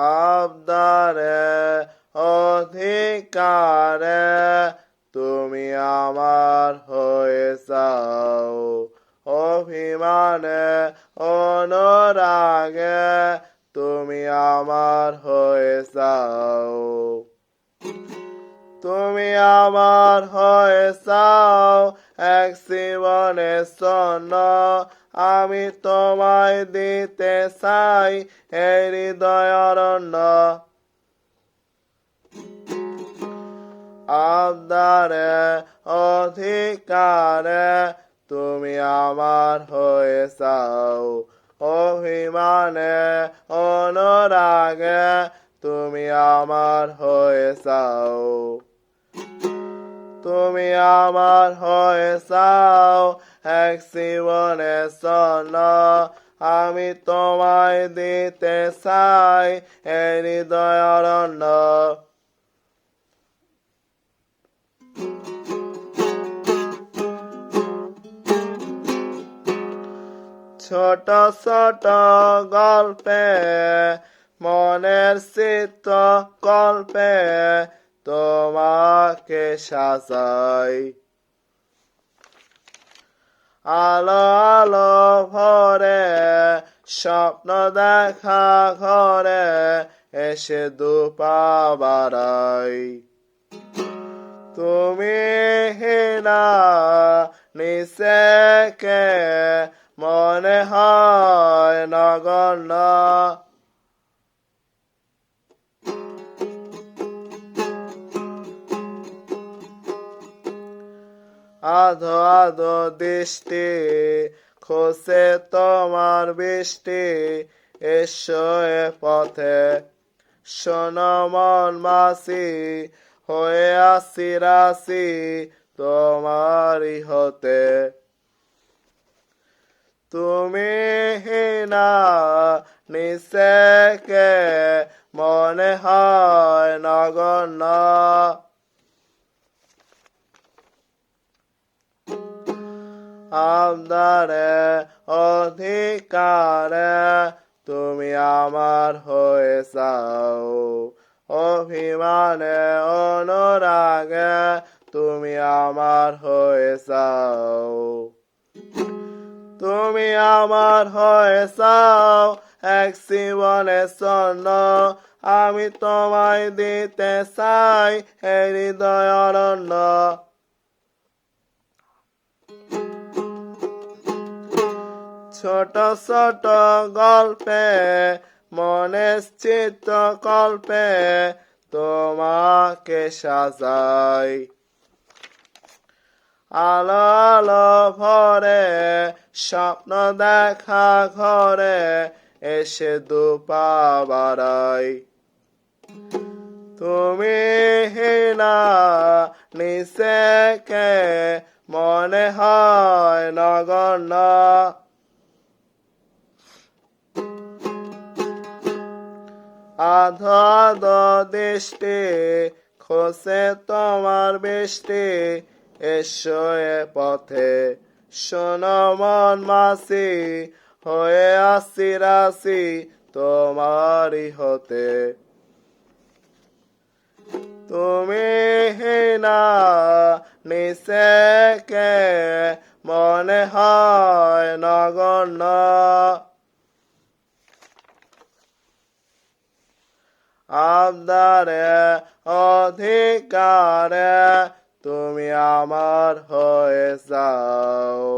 আবদারে অধিকারে তুমি আমার হয়ে যাও, অভিমানে অনুরাগে তুমি আমার হয়ে যাও। তুমি আমার হয়ে যাও এক জীবনের জন্য, আমি তোমায় দিতে চাই এই হৃদয় অরণ্য। আবদারে অধিকারে তুমি আমার হয়ে যাও, অভিমানে অনুরাগে তুমি আমার হয়ে যাও। তুমি আমার হয়ে যাও এক জীবনের জন্য, আমি তোমায় দিতে চাই এই হৃদয় অরণ্য। ছোট ছোট গল্পে মনের চিত্র কল্পে তোমাকে সাজাই, আলো আলো ভরে স্বপ্ন দেখা ঘরে এসে দুপা বাড়াই। তুমি না নিচেকে মনে হয় নগণ্য, আধো আধো দৃষ্টি খোঁজে তোমার বৃষ্টি, এসো এ পথে শোনো মন মাসি, হয়ে আসি রাশি তোমারই হতে। তুমি না নিচেকে মনে হয় নগণ্য, আবদারে অধিকারে তুমি আমার হয়ে যাও, অভিমানে অনুরাগে তুমি আমার হয়ে যাও। তুমি আমার হয়ে যাও এক জীবনের জন্য, আমি তোমায় দিতে চাই এই হৃদয় অরণ্য। ছোট ছোট গল্পে মনের চিত্র কল্পে তোমাকে সাজাই, আলো আলো ভরে স্বপ্ন দেখা ঘরে এসে দুপা বাড়াই। তুমি না নিচেকে মনে হয় নগণ্য, আধো আধো দৃষ্টি খোঁজে তোমার বৃষ্টি, এসো এ পথে শোনো মন মাসি, হয়ে আসি রাশি তোমারই হতে। তুমি না নিচেকে মনে হয় নগণ্য, আবদারে অধিকারে তুমি আমার হয়ে যাও।